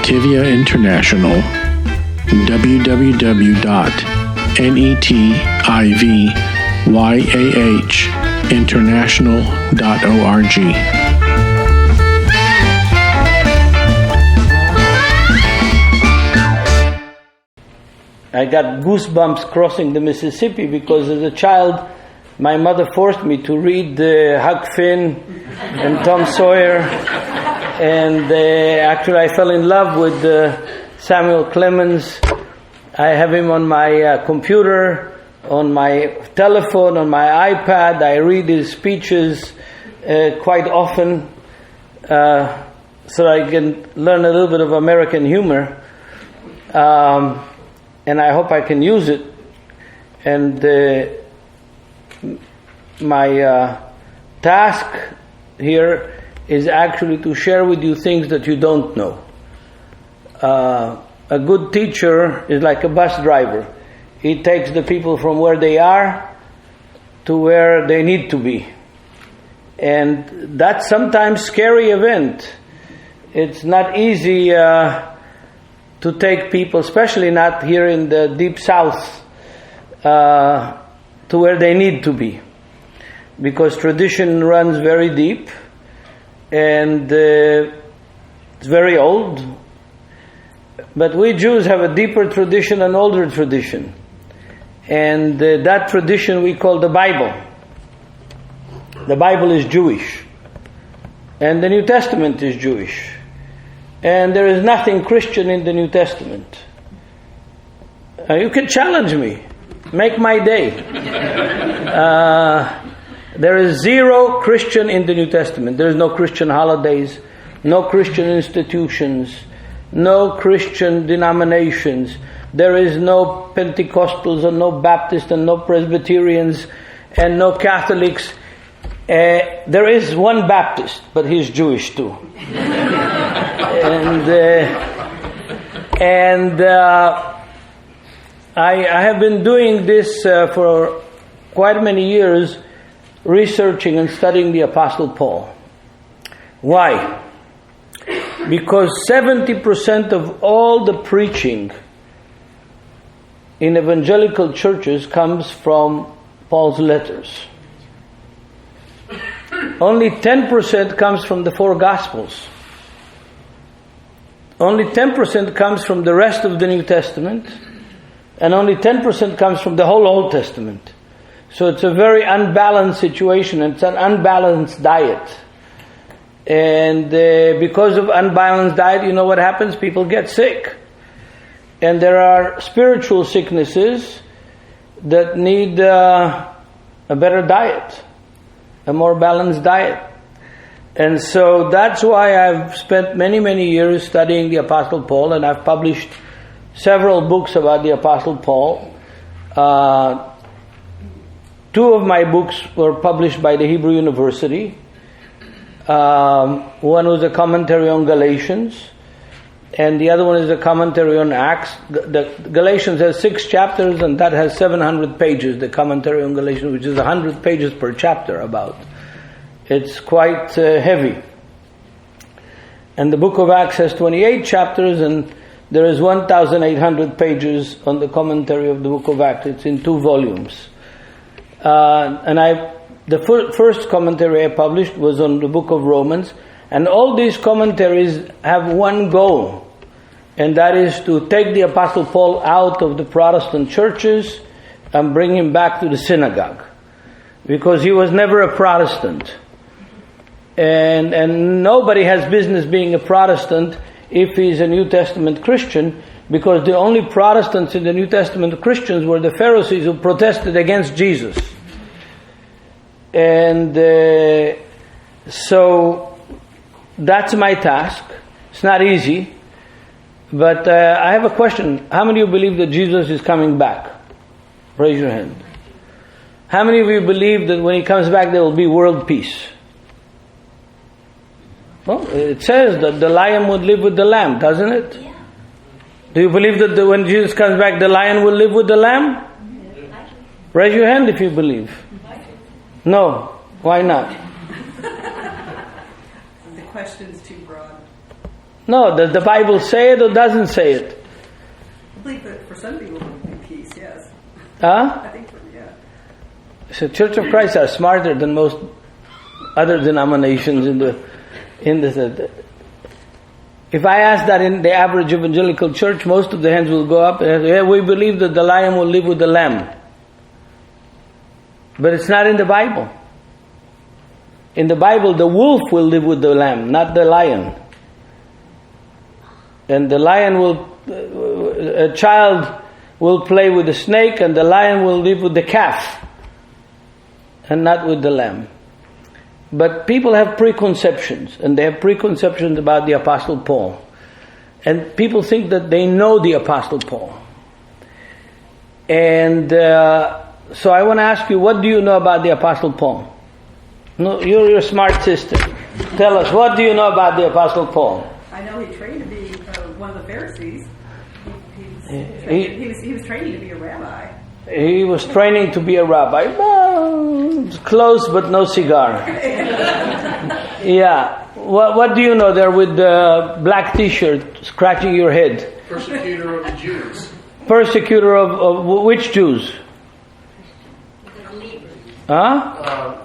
Nativia International, www.netivyahinternational.org. I got goosebumps crossing the Mississippi because as a child, my mother forced me to read Huck Finn and Tom Sawyer, and actually I fell in love with Samuel Clemens. I have him on my computer, on my telephone, on my iPad. I read his speeches quite often so I can learn a little bit of American humor. And I hope I can use it. And my task here is actually to share with you things that you don't know. A good teacher is like a bus driver. He takes the people from where they are to where they need to be. And that's sometimes a scary event. It's not easy to take people, especially not here in the deep south, to where they need to be. Because tradition runs very deep and it's very old. But we Jews have a deeper tradition, an older tradition. And that tradition we call the Bible. The Bible is Jewish. And the New Testament is Jewish. And there is nothing Christian in the New Testament. You can challenge me. Make my day. There is zero Christian in the New Testament. There is no Christian holidays, no Christian institutions, no Christian denominations. There is no Pentecostals and no Baptists and no Presbyterians and no Catholics. There is one Baptist, but he's Jewish too. I have been doing this for quite many years, researching and studying the Apostle Paul. Why? Because 70% of all the preaching in evangelical churches comes from Paul's letters. Only 10% comes from the four Gospels. Only 10% comes from the rest of the New Testament, and only 10% comes from the whole Old Testament. So it's a very unbalanced situation, and it's an unbalanced diet. And because of unbalanced diet, you know what happens? People get sick. And there are spiritual sicknesses that need a better diet, a more balanced diet. And so that's why I've spent many, many years studying the Apostle Paul, and I've published several books about the Apostle Paul. Two of my books were published by the Hebrew University. One was a commentary on Galatians, and the other one is a commentary on Acts. The Galatians has 6 chapters, and that has 700 pages, the commentary on Galatians, which is 100 pages per chapter about. It's quite heavy. And the book of Acts has 28 chapters, and there is 1,800 pages on the commentary of the book of Acts. It's in 2 volumes. The first commentary I published was on the book of Romans, and all these commentaries have one goal, and that is to take the Apostle Paul out of the Protestant churches and bring him back to the synagogue, because he was never a Protestant. And nobody has business being a Protestant if he's a New Testament Christian, because the only Protestants in the New Testament Christians were the Pharisees who protested against Jesus. And so that's my task. It's not easy, but I have a question. How many of you believe that Jesus is coming back? Raise your hand. How many of you believe that when he comes back there will be world peace? Well, it says that the lion would live with the lamb, doesn't it? Yeah. Do you believe that when Jesus comes back, the lion will live with the lamb? Raise your hand if you believe. No. Why not? The question's too broad. No, does the Bible say it or doesn't say it? I believe that for some people it would be peace, yes. Huh? I think, yeah. So Church of Christ are smarter than most other denominations in the. If I ask that in the average evangelical church, most of the hands will go up and say, yeah, we believe that the lion will live with the lamb. But it's not in the Bible. In the Bible, the wolf will live with the lamb, not the lion. And the lion a child will play with the snake, and the lion will live with the calf, and not with the lamb. But people have preconceptions, and they have preconceptions about the Apostle Paul. And people think that they know the Apostle Paul. And so I want to ask you, what do you know about the Apostle Paul? No, you're your smart sister. Tell us, what do you know about the Apostle Paul? I know he trained to be one of the Pharisees. He was training to be a rabbi. He was training to be a rabbi. Well, close, but no cigar. Yeah. What do you know there with the black T-shirt scratching your head? Persecutor of the Jews. Persecutor of which Jews? Huh?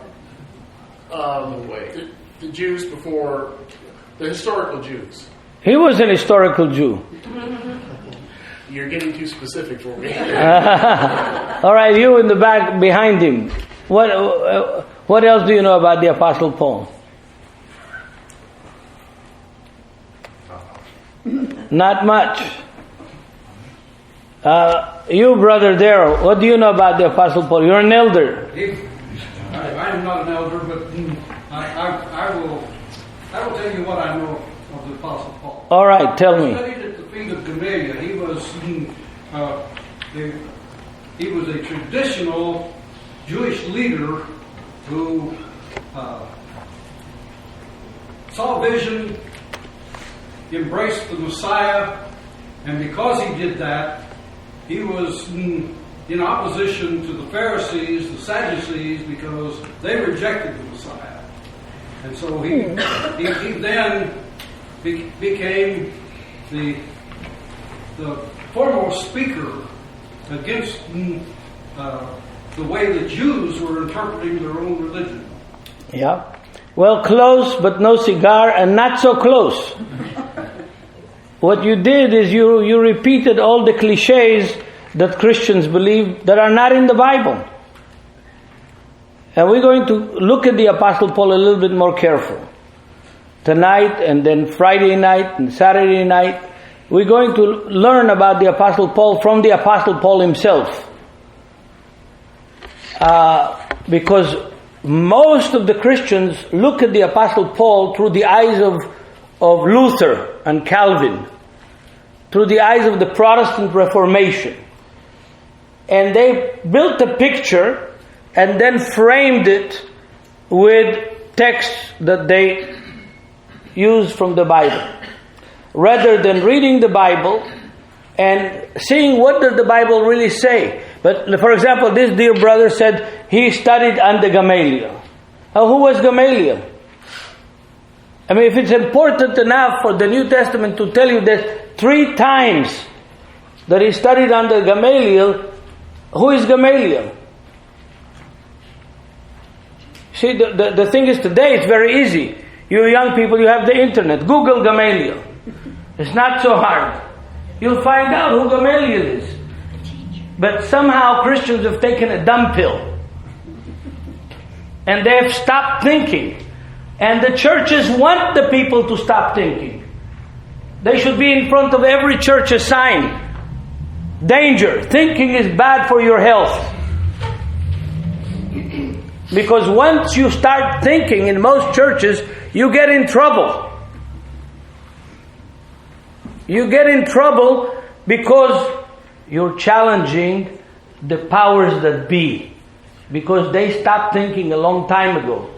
The Jews before, the historical Jews. He was an historical Jew. You're getting too specific for me. All right, you in the back behind him. What else do you know about the Apostle Paul? Not much. You, Brother Darrell, what do you know about the Apostle Paul? You're an elder. I'm not an elder, but I will tell you what I know of the Apostle Paul. All right, tell me. I studied at the feet of Gamaliel. He was a traditional Jewish leader who saw vision, embraced the Messiah, and because he did that, he was in opposition to the Pharisees, the Sadducees, because they rejected the Messiah. And so he then became the foremost speaker against the way the Jews were interpreting their own religion. Yeah. Well, close, but no cigar, and not so close. What you did is you repeated all the cliches that Christians believe that are not in the Bible. And we're going to look at the Apostle Paul a little bit more careful. Tonight and then Friday night and Saturday night, we're going to learn about the Apostle Paul from the Apostle Paul himself. Because most of the Christians look at the Apostle Paul through the eyes of Luther and Calvin, through the eyes of the Protestant Reformation. And they built a picture and then framed it with texts that they used from the Bible. Rather than reading the Bible and seeing what does the Bible really say. But for example, this dear brother said he studied under Gamaliel. Now, who was Gamaliel? I mean, if it's important enough for the New Testament to tell you that 3 times that he studied under Gamaliel, who is Gamaliel? See, the thing is today it's very easy. You young people, you have the internet. Google Gamaliel. It's not so hard. You'll find out who Gamaliel is. But somehow Christians have taken a dumb pill. And they have stopped thinking. And the churches want the people to stop thinking. They should be in front of every church a sign. Danger. Thinking is bad for your health. Because once you start thinking in most churches, you get in trouble. You get in trouble because you're challenging the powers that be. Because they stopped thinking a long time ago.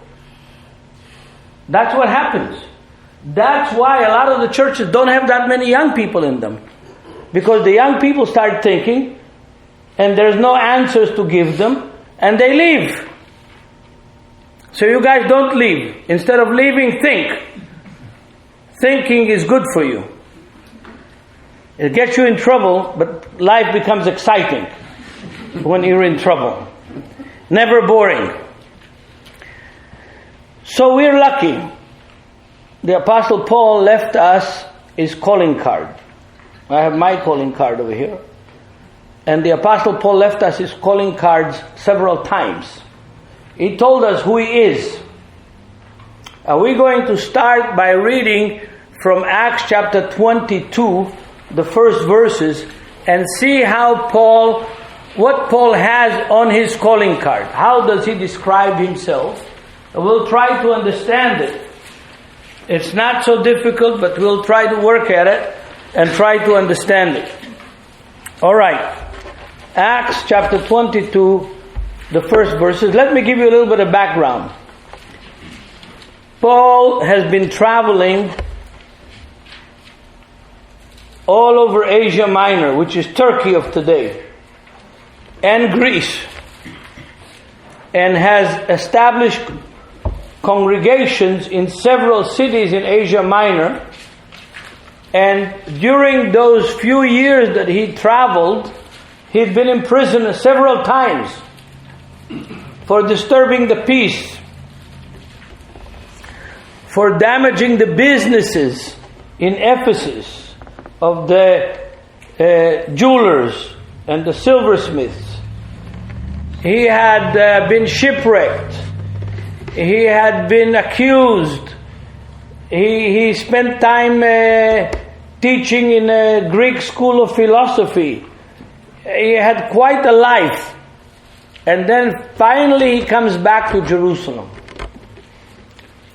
That's what happens. That's why a lot of the churches don't have that many young people in them. Because the young people start thinking, and there's no answers to give them, and they leave. So you guys don't leave. Instead of leaving, think. thinking is good for you. It gets you in trouble, but life becomes exciting when you're in trouble. Never boring. So we're lucky. The Apostle Paul left us his calling card. I have my calling card over here. And the Apostle Paul left us his calling cards several times. He told us who he is. We're going to start by reading from Acts chapter 22, the first verses, and see what Paul has on his calling card. How does he describe himself? We'll try to understand it. It's not so difficult, but we'll try to work at it and try to understand it. All right. Acts chapter 22, the first verses. Let me give you a little bit of background. Paul has been traveling all over Asia Minor, which is Turkey of today, and Greece, and has established congregations in several cities in Asia Minor. And during those few years that he traveled, he'd been in prison several times for disturbing the peace, for damaging the businesses in Ephesus of the jewelers and the silversmiths. He had been shipwrecked. He had been accused. He spent time teaching in a Greek school of philosophy. He had quite a life. And then finally he comes back to Jerusalem.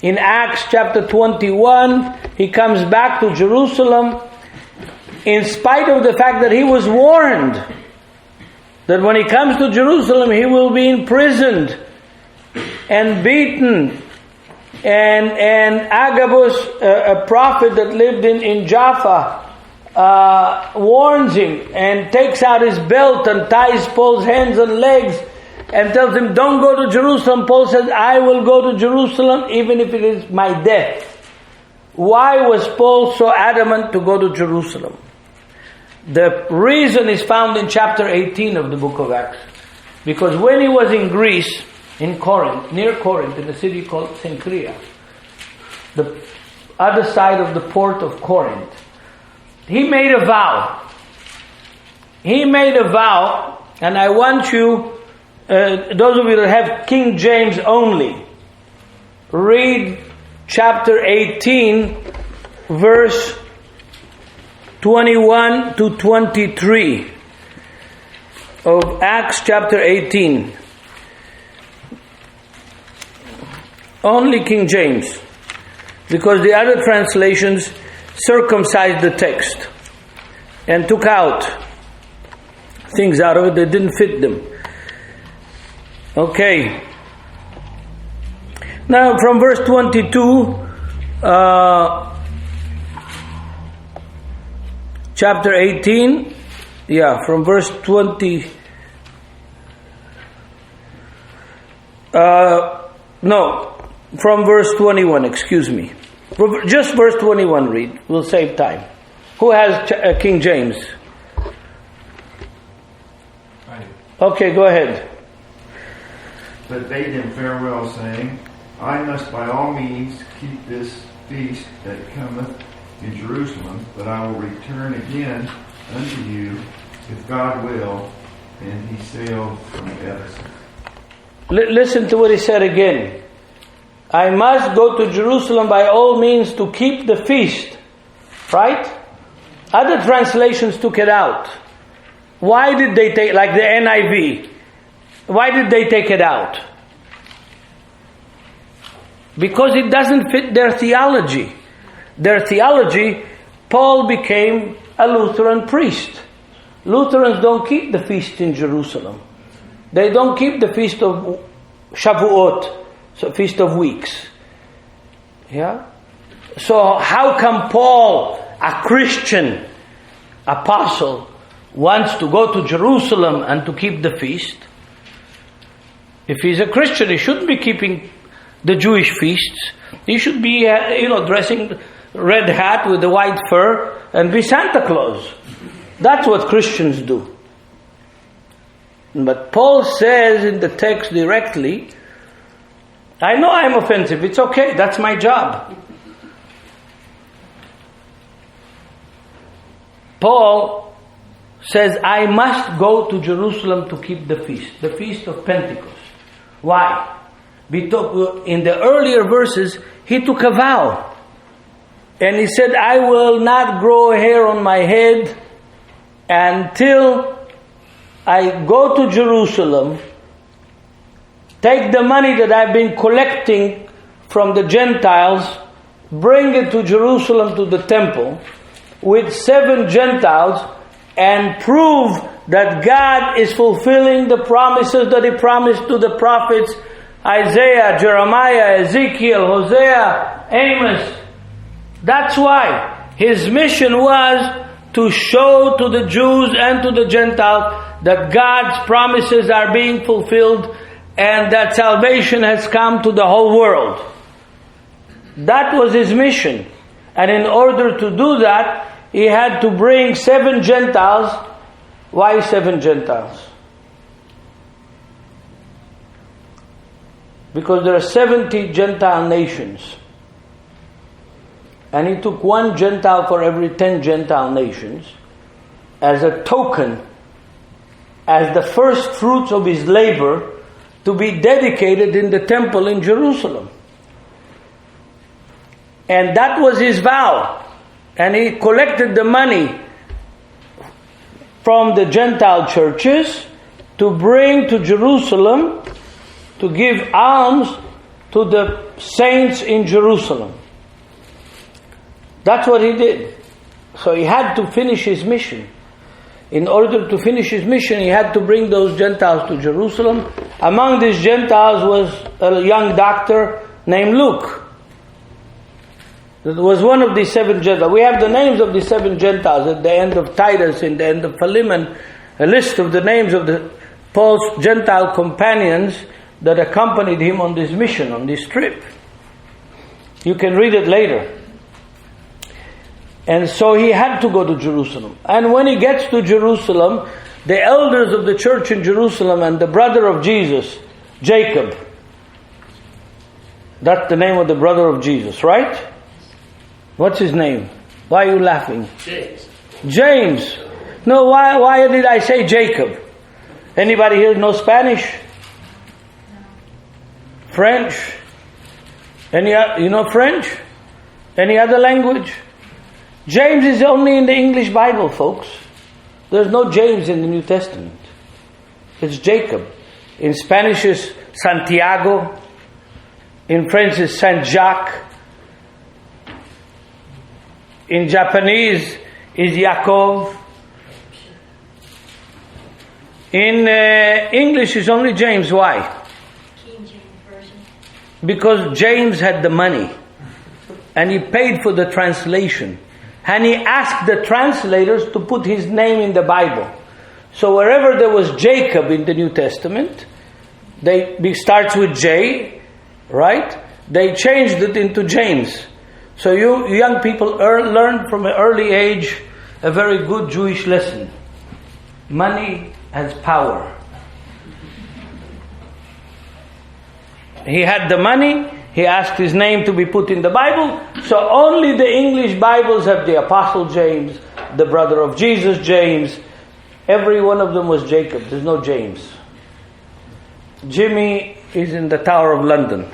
In Acts chapter 21, he comes back to Jerusalem in spite of the fact that he was warned that when he comes to Jerusalem he will be imprisoned and beaten. And Agabus, a prophet that lived in Jaffa, warns him and takes out his belt and ties Paul's hands and legs and tells him, don't go to Jerusalem. Paul says, I will go to Jerusalem even if it is my death. Why was Paul so adamant to go to Jerusalem? The reason is found in chapter 18 of the book of Acts. Because when he was in Greece, in Corinth, near Corinth, in a city called Cenchrea, the other side of the port of Corinth, he made a vow. He made a vow, and I want you, those of you that have King James only, read chapter 18, verse 21 to 23 of Acts chapter 18. Only King James, because the other translations circumcised the text and took out things out of it that didn't fit them. Okay. Now from verse 22, chapter 18, from verse 20. From verse 21, excuse me. Just verse 21 read. We'll save time. Who has King James? Okay, go ahead. But bade him farewell, saying, I must by all means keep this feast that cometh in Jerusalem, but I will return again unto you, if God will. And he sailed from Ephesus. Listen to what he said again. I must go to Jerusalem by all means to keep the feast. Right? Other translations took it out. Why did they take, like the NIV, why did they take it out? Because it doesn't fit their theology. Their theology, Paul became a Lutheran priest. Lutherans don't keep the feast in Jerusalem. They don't keep the feast of Shavuot, so Feast of Weeks. Yeah? So how come Paul, a Christian apostle, wants to go to Jerusalem and to keep the feast? If he's a Christian, he shouldn't be keeping the Jewish feasts. He should be, dressing red hat with the white fur and be Santa Claus. That's what Christians do. But Paul says in the text directly, I know I'm offensive, it's okay, that's my job. Paul says, I must go to Jerusalem to keep the feast of Pentecost. Why? Because in the earlier verses, he took a vow. And he said, I will not grow hair on my head until I go to Jerusalem, take the money that I've been collecting from the Gentiles, bring it to Jerusalem to the temple with 7 Gentiles and prove that God is fulfilling the promises that He promised to the prophets Isaiah, Jeremiah, Ezekiel, Hosea, Amos. That's why His mission was to show to the Jews and to the Gentiles that God's promises are being fulfilled and that salvation has come to the whole world. That was His mission. And in order to do that, He had to bring 7 Gentiles. Why 7 Gentiles? Because there are 70 Gentile nations. And He took 1 Gentile for every 10 Gentile nations as a token, as the first fruits of His labor, to be dedicated in the temple in Jerusalem. And that was His vow. And He collected the money from the Gentile churches to bring to Jerusalem to give alms to the saints in Jerusalem. That's what He did. So He had to finish His mission. In order to finish His mission, He had to bring those Gentiles to Jerusalem. Among these Gentiles was a young doctor named Luke. That was one of the 7 Gentiles. We have the names of the 7 Gentiles at the end of Titus, in the end of Philemon, a list of the names of Paul's Gentile companions that accompanied him on this mission, on this trip. You can read it later. And so he had to go to Jerusalem. And when he gets to Jerusalem, the elders of the church in Jerusalem and the brother of Jesus, Jacob, that's the name of the brother of Jesus, right? What's his name? Why are you laughing? James. No, why did I say Jacob? Anybody here know Spanish? French? You know French? Any other language? James is only in the English Bible, folks. There's no James in the New Testament. It's Jacob. In Spanish is Santiago. In French is Saint Jacques. In Japanese is Yaakov. In English is only James. Why? King James Version. Because James had the money. And he paid for the translation. And he asked the translators to put his name in the Bible. So wherever there was Jacob in the New Testament, it starts with J, right? They changed it into James. So you young people learn from an early age a very good Jewish lesson. Money has power. He had the money. He asked his name to be put in the Bible. So only the English Bibles have the Apostle James, the brother of Jesus, James. Every one of them was Jacob. There's no James. Jimmy is in the Tower of London.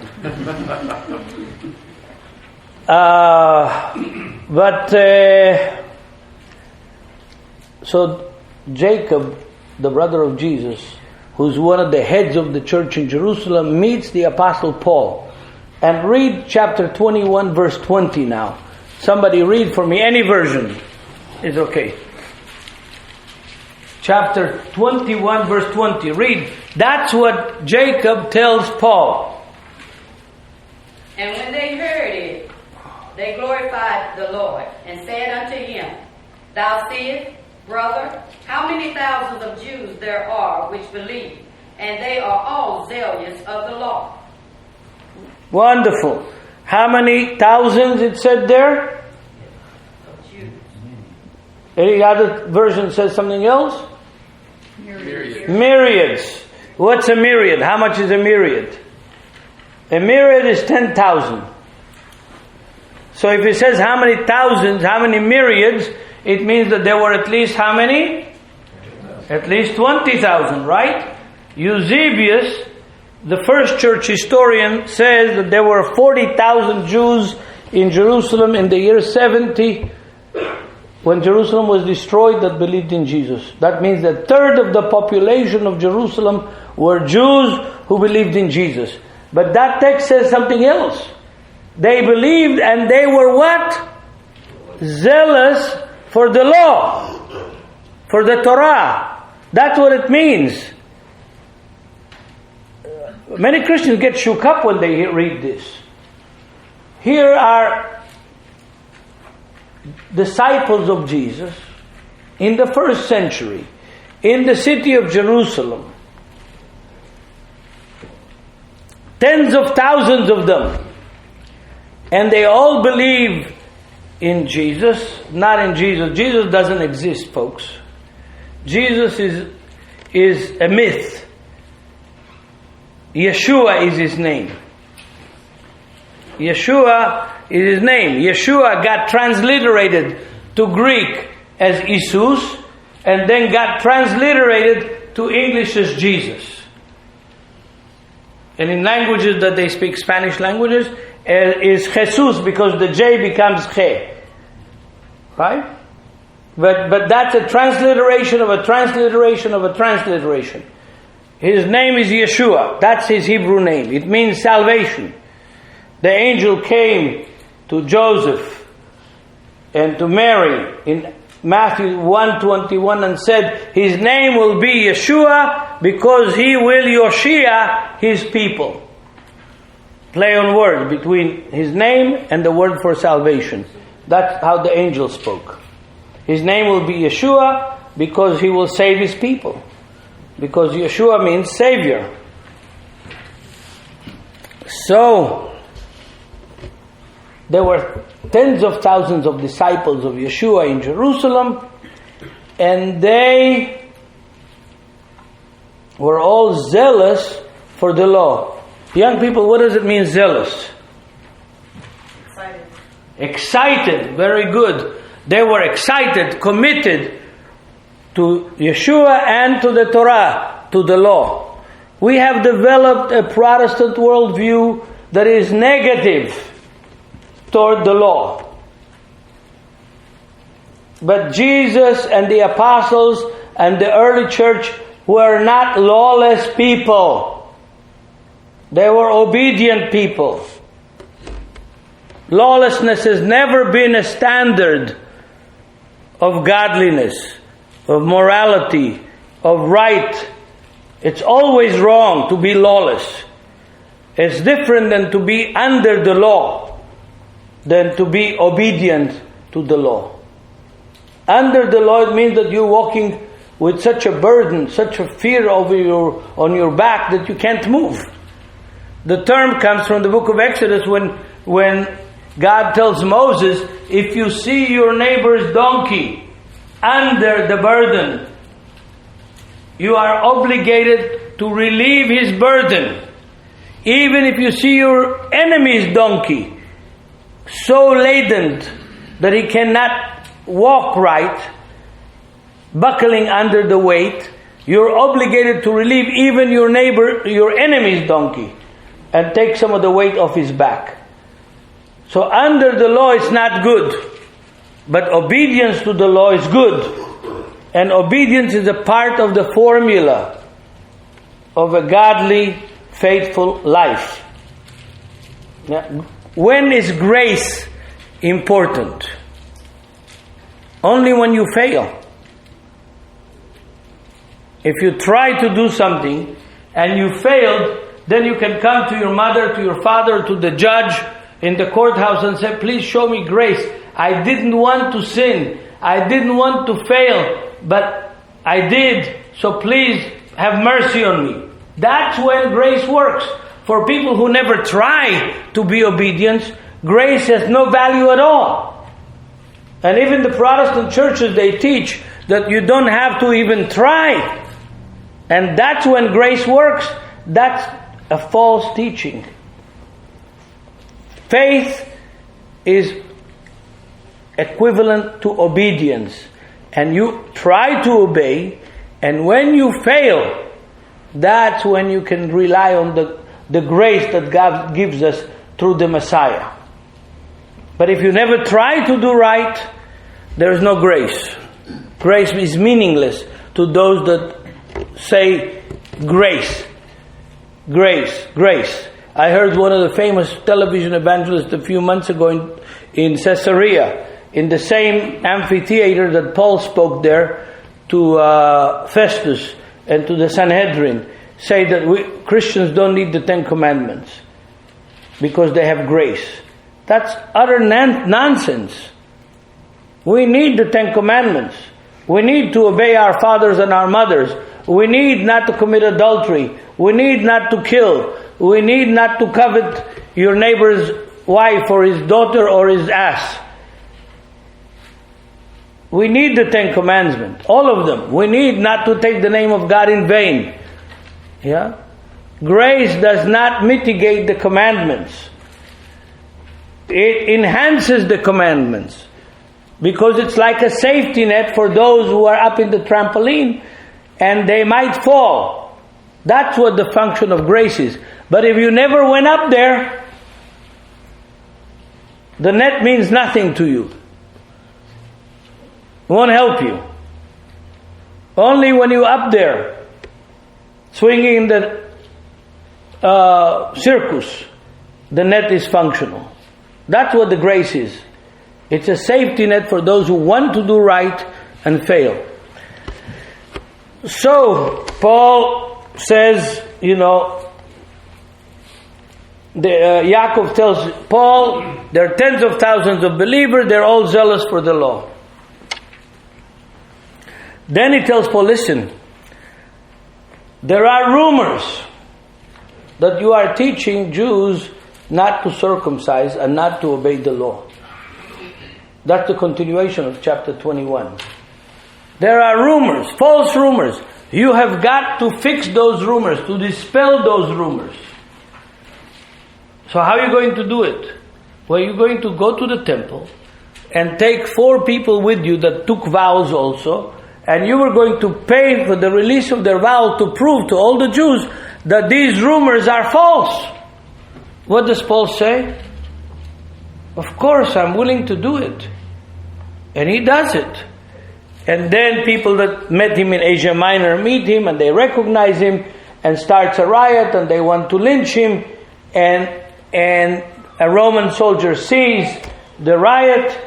So Jacob, the brother of Jesus, who's one of the heads of the church in Jerusalem, meets the Apostle Paul. And read chapter 21, verse 20 now. Somebody read for me. Any version is okay. Chapter 21, verse 20. Read. That's what Jacob tells Paul. And when they heard it, they glorified the Lord and said unto him, Thou seest, brother, how many thousands of Jews there are which believe, and they are all zealous of the law. Wonderful. How many thousands it said there? Any other version says something else? Myriads. What's a myriad? How much is a myriad? A myriad is 10,000. So if it says how many thousands, how many myriads, it means that there were at least how many? At least 20,000, right? Eusebius, the first church historian, says that there were 40,000 Jews in Jerusalem in the year 70 when Jerusalem was destroyed that believed in Jesus. That means that a third of the population of Jerusalem were Jews who believed in Jesus. But that text says something else. They believed and they were what? Zealous for the law, for the Torah. That's what it means. Many Christians get shook up when they read this. Here are disciples of Jesus in the first century, in the city of Jerusalem. Tens of thousands of them. And they all believe in Jesus, not in Jesus. Jesus doesn't exist, folks. Jesus is a myth. Yeshua is his name. Yeshua is his name. Yeshua got transliterated to Greek as Jesus, and then got transliterated to English as Jesus. And in languages that they speak, Spanish languages, is Jesus, because the J becomes Che. Right? But that's a transliteration of a transliteration of a transliteration. His name is Yeshua. That's his Hebrew name. It means salvation. The angel came to Joseph and to Mary in Matthew 1:21 and said, his name will be Yeshua because he will Yoshia his people. Play on word between his name and the word for salvation. That's how the angel spoke. His name will be Yeshua because he will save his people. Because Yeshua means Savior. So, there were tens of thousands of disciples of Yeshua in Jerusalem, and they were all zealous for the law. Young people, what does it mean, zealous? Excited, very good. They were excited, committed to Yeshua and to the Torah, to the law. We have developed a Protestant worldview that is negative toward the law. But Jesus and the apostles and the early church were not lawless people. They were obedient people. Lawlessness has never been a standard of godliness, of morality, of right. It's always wrong to be lawless. It's different than to be under the law, than to be obedient to the law. Under the law, it means that you're walking with such a burden, such a fear on your back that you can't move. The term comes from the book of Exodus when God tells Moses, if you see your neighbor's donkey under the burden, you are obligated to relieve his burden. Even if you see your enemy's donkey so laden that he cannot walk right, buckling under the weight, you're obligated to relieve even your enemy's donkey, and take some of the weight off his back. So under the law it's not good, but obedience to the law is good. And obedience is a part of the formula of a godly, faithful life. Now, when is grace important? Only when you fail. If you try to do something and you failed, then you can come to your mother, to your father, to the judge in the courthouse and say, please show me grace. I didn't want to sin. I didn't want to fail, but I did. So please have mercy on me. That's when grace works. For people who never try to be obedient, grace has no value at all. And even the Protestant churches, they teach that you don't have to even try. And that's when grace works. That's a false teaching. Faith is equivalent to obedience. And you try to obey, and when you fail, that's when you can rely on the grace that God gives us through the Messiah. But if you never try to do right, there is no grace. Grace is meaningless to those that say grace. Grace, grace. I heard one of the famous television evangelists a few months ago in Caesarea, in the same amphitheater that Paul spoke there to Festus and to the Sanhedrin, say that we Christians don't need the Ten Commandments because they have grace. That's utter nonsense. We need the Ten Commandments. We need to obey our fathers and our mothers. We need not to commit adultery. We need not to kill. We need not to covet your neighbor's wife or his daughter or his ass. We need the Ten Commandments, all of them. We need not to take the name of God in vain. Yeah? Grace does not mitigate the commandments. It enhances the commandments. Because it's like a safety net for those who are up in the trampoline and they might fall. That's what the function of grace is. But if you never went up there, the net means nothing to you. It won't help you. Only when you're up there, swinging in the circus, the net is functional. That's what the grace is. It's a safety net for those who want to do right and fail. So, Paul says, Yaakov tells Paul, there are tens of thousands of believers, they're all zealous for the law. Then he tells Paul, listen, there are rumors that you are teaching Jews not to circumcise and not to obey the law. That's the continuation of chapter 21. There are rumors, false rumors. You have got to fix those rumors, to dispel those rumors. So how are you going to do it? Well, you're going to go to the temple and take 4 people with you that took vows also, and you were going to pay for the release of their vow to prove to all the Jews that these rumors are false. What does Paul say? Of course, I'm willing to do it. And he does it. And then people that met him in Asia Minor meet him and they recognize him and starts a riot and they want to lynch him. And a Roman soldier sees the riot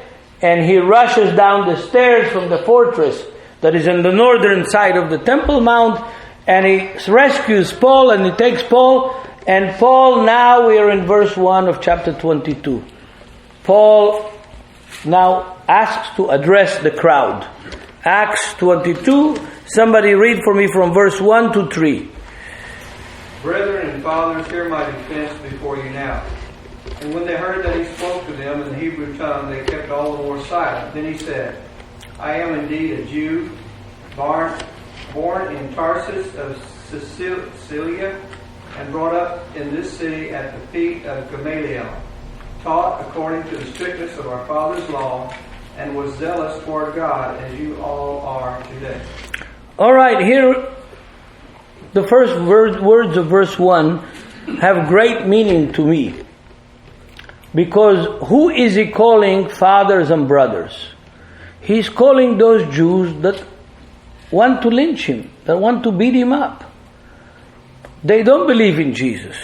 and he rushes down the stairs from the fortress that is on the northern side of the Temple Mount, and he rescues Paul and he takes Paul. And Paul, now we are in verse 1 of chapter 22. Paul now asks to address the crowd. Acts 22, somebody read for me from verse 1 to 3. Brethren and fathers, hear my defense before you now. And when they heard that he spoke to them in the Hebrew tongue, they kept all the more silent. Then he said, I am indeed a Jew, born in Tarsus of Cilicia, and brought up in this city at the feet of Gamaliel, taught according to the strictness of our father's law, and was zealous toward God as you all are today. All right, here the first words of verse 1 have great meaning to me. Because who is he calling fathers and brothers? He's calling those Jews that want to lynch him, that want to beat him up. They don't believe in Jesus.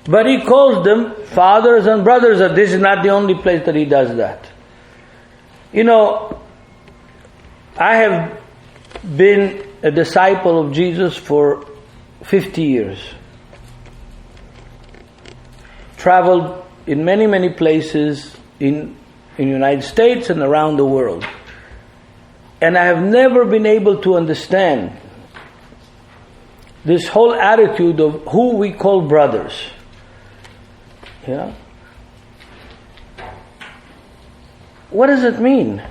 But he calls them fathers and brothers, and this is not the only place that he does that. I have been a disciple of Jesus for 50 years. Traveled in many, many places in the United States and around the world. And I have never been able to understand this whole attitude of who we call brothers. what does it mean?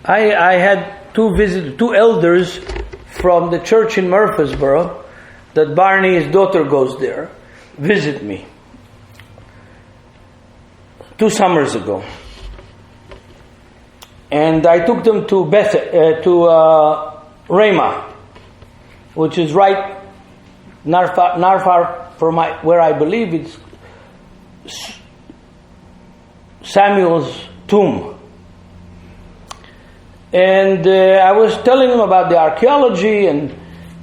I had two elders from the church in Murfreesboro, that Barney's daughter goes there, visit me 2 summers ago. And I took them to Rhema, which is right not far from where I believe it's Samuel's tomb. And I was telling them about the archaeology and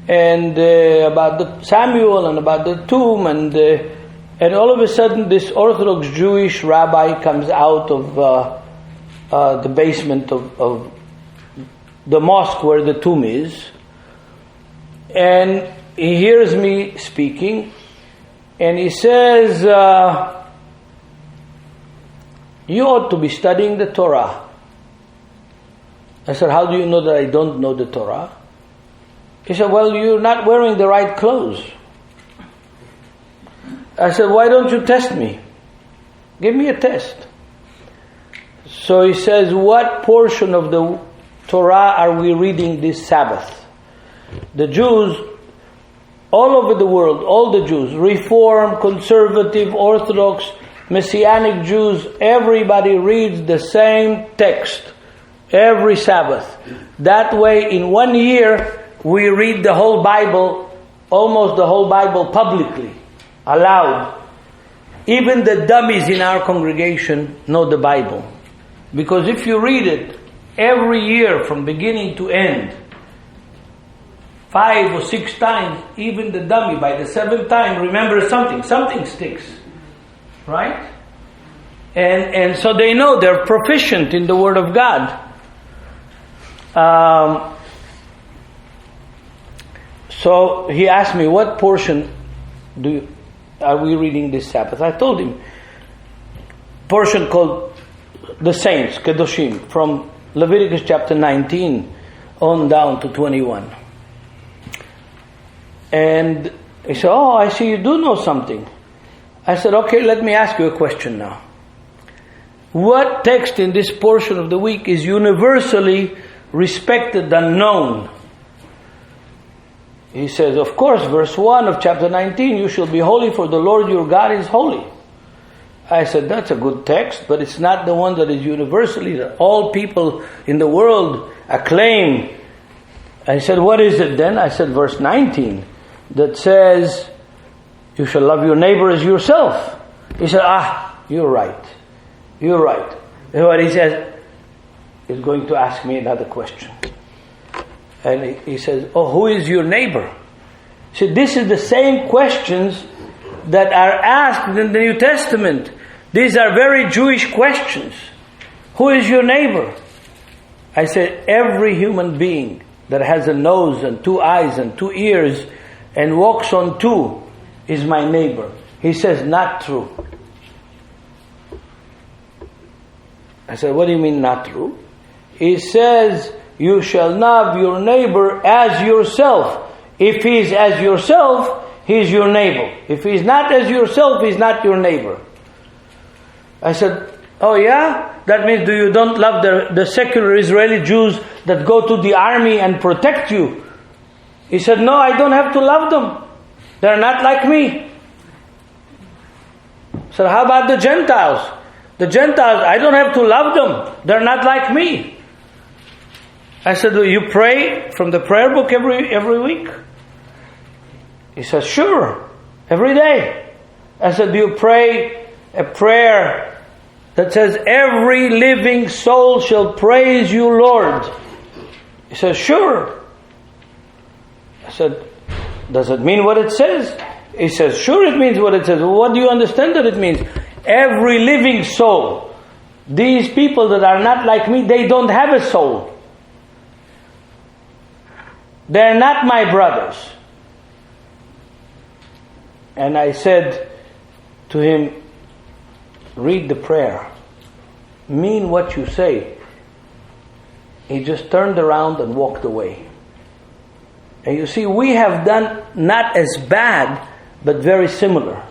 about the Samuel and about the tomb, and all of a sudden this Orthodox Jewish rabbi comes out of the basement of the mosque where the tomb is, and he hears me speaking, and he says, you ought to be studying the Torah. I said, how do you know that I don't know the Torah? He said, well, you're not wearing the right clothes. I said, why don't you test me? Give me a test. So he says, what portion of the Torah are we reading this Sabbath? The Jews, all over the world, all the Jews, Reform, Conservative, Orthodox, Messianic Jews, everybody reads the same text every Sabbath. That way, in 1 year, we read the whole Bible, almost the whole Bible publicly, aloud. Even the dummies in our congregation know the Bible. Because if you read it every year from beginning to end, 5 or 6 times, even the dummy by the 7th time remembers something sticks. Right? And so they know, they're proficient in the Word of God. So he asked me, what portion are we reading this Sabbath? I told him, portion called the Saints, Kedoshim, from Leviticus chapter 19 on down to 21. And he said, oh, I see you do know something. I said, okay, let me ask you a question now. What text in this portion of the week is universally respected and known? He says, of course, verse 1 of chapter 19, you shall be holy for the Lord your God is holy. I said, that's a good text, but it's not the one that is universally, that all people in the world acclaim. I said, what is it then? I said, verse 19, that says, you shall love your neighbor as yourself. He said, you're right. You're right. And what he says, he's going to ask me another question. And he says, oh, who is your neighbor? So this is the same questions that are asked in the New Testament. These are very Jewish questions. Who is your neighbor? I said, every human being that has a nose and 2 eyes and 2 ears and walks on 2 is my neighbor. He says, not true. I said, what do you mean not true? He says, you shall love your neighbor as yourself. If he's as yourself, he's your neighbor. If he's not as yourself, he's not your neighbor. I said, oh yeah? That means you don't love the secular Israeli Jews that go to the army and protect you? He said, no, I don't have to love them. They're not like me. So how about the Gentiles? The Gentiles, I don't have to love them. They're not like me. I said, do you pray from the prayer book every week? He says, sure, every day. I said, do you pray a prayer that says, every living soul shall praise you, Lord? He says, sure. I said, does it mean what it says? He says, sure it means what it says. Well, what do you understand that it means? Every living soul. These people that are not like me, they don't have a soul. They're not my brothers. And I said to him, read the prayer. Mean what you say. He just turned around and walked away. And you see, we have done not as bad, but very similar.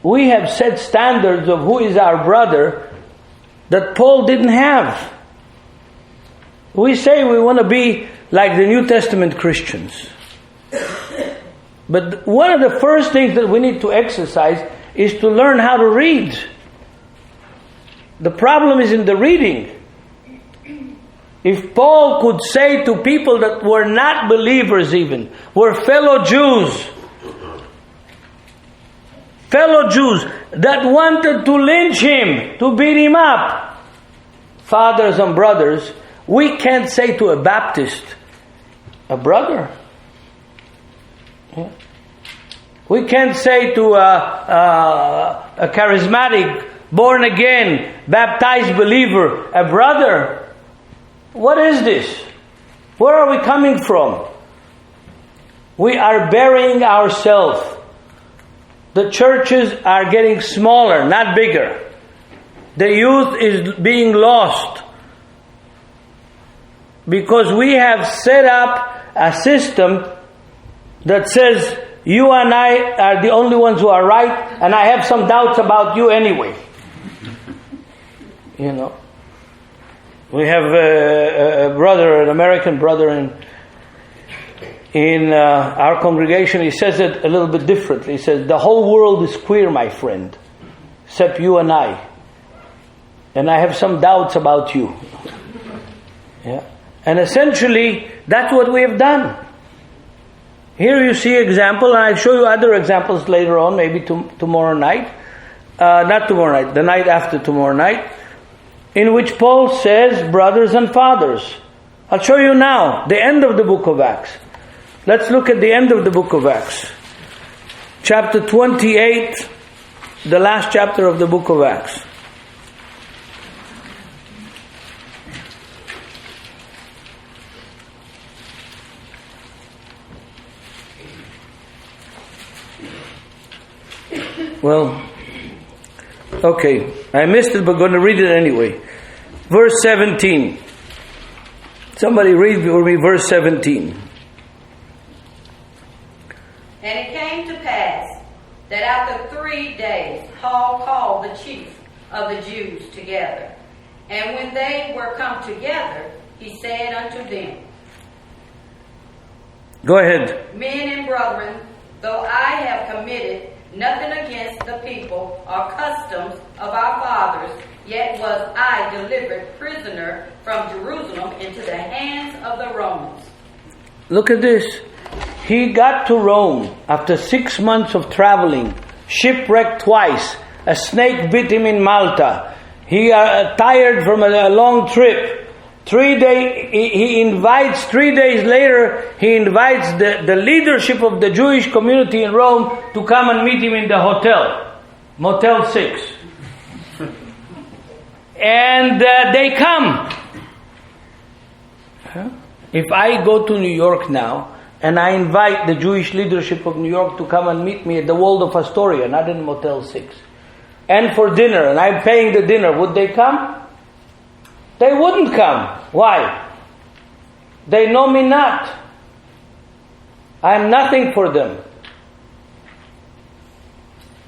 we have set standards of who is our brother that Paul didn't have. We say we want to be like the New Testament Christians. But one of the first things that we need to exercise is to learn how to read. The problem is in the reading. If Paul could say to people that were not believers even, were fellow Jews that wanted to lynch him, to beat him up, fathers and brothers, we can't say to a Baptist, a brother. We can't say to a charismatic, born again, baptized believer, a brother. What is this? Where are we coming from? We are burying ourselves. The churches are getting smaller, not bigger. The youth is being lost because we have set up a system that says you and I are the only ones who are right, and I have some doubts about you anyway. You know, we have a brother, an American brother in our congregation. He says it a little bit differently. He says, the whole world is queer, my friend, except you and I. And I have some doubts about you. Yeah. And essentially, that's what we have done. Here you see example, and I'll show you other examples later on, maybe tomorrow night. Not tomorrow night, the night after tomorrow night, in which Paul says, brothers and fathers. I'll show you now, the end of the book of Acts. Let's look at the end of the book of Acts. Chapter 28, the last chapter of the book of Acts. Well, okay, I missed it, but going to read it anyway. Verse 17. Somebody read for me verse 17. And it came to pass that after 3 days Paul called the chief of the Jews together. And when they were come together, he said unto them, Go ahead. Men and brethren, though I have committed nothing against the people or customs of our fathers, yet was I delivered prisoner from Jerusalem into the hands of the Romans. Look at this. He got to Rome after 6 months of traveling, shipwrecked twice. A snake bit him in Malta. He tired from a long trip. 3 days, he invites, 3 days later, he invites the leadership of the Jewish community in Rome to come and meet him in the hotel, Motel 6. And they come. If I go to New York now, and I invite the Jewish leadership of New York to come and meet me at the Waldorf Astoria, not in Motel 6, and for dinner, and I'm paying the dinner, would they come? They wouldn't come. Why? They know me not. I am nothing for them.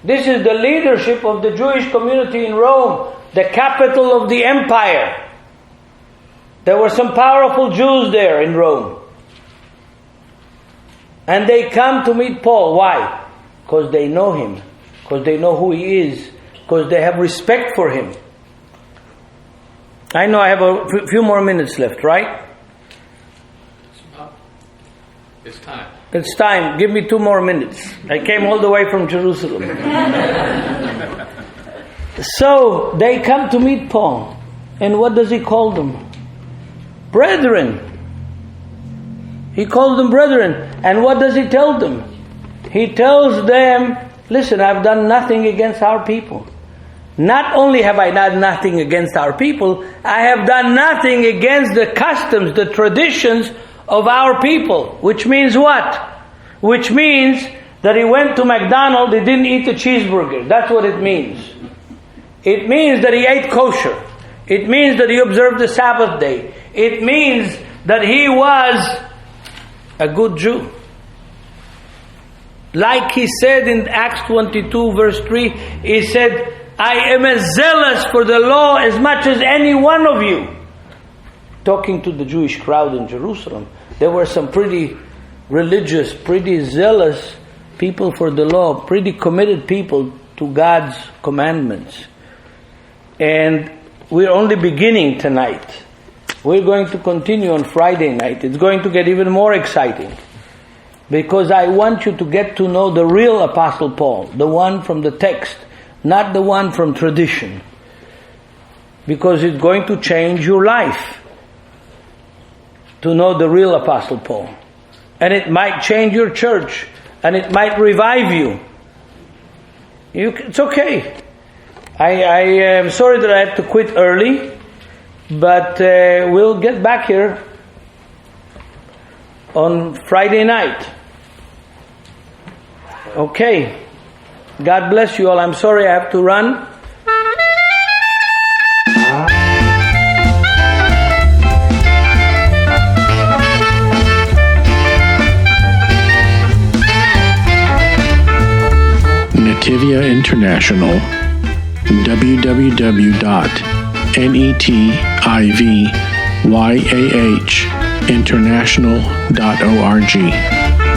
This is the leadership of the Jewish community in Rome, the capital of the empire. There were some powerful Jews there in Rome. And they come to meet Paul. Why? Because they know him. Because they know who he is. Because they have respect for him. I know I have a few more minutes left, right? It's time. It's time. Give me 2 more minutes. I came all the way from Jerusalem. So, they come to meet Paul. And what does he call them? Brethren. He calls them brethren. And what does he tell them? He tells them, listen, I've done nothing against our people. Not only have I done nothing against our people, I have done nothing against the customs, the traditions of our people. Which means what? Which means that he went to McDonald's, he didn't eat a cheeseburger. That's what it means. It means that he ate kosher. It means that he observed the Sabbath day. It means that he was a good Jew. Like he said in Acts 22 verse 3, he said, I am as zealous for the law as much as any one of you. Talking to the Jewish crowd in Jerusalem. There were some pretty religious, pretty zealous people for the law, pretty committed people to God's commandments. And we're only beginning tonight. We're going to continue on Friday night. It's going to get even more exciting. Because I want you to get to know the real Apostle Paul, the one from the text, not the one from tradition. Because it's going to change your life to know the real Apostle Paul. And it might change your church, and it might revive you. It's okay. I am sorry that I had to quit early, but we'll get back here on Friday night. Okay. God bless you all. I'm sorry I have to run. Nativia International, www.netivyahinternational.org.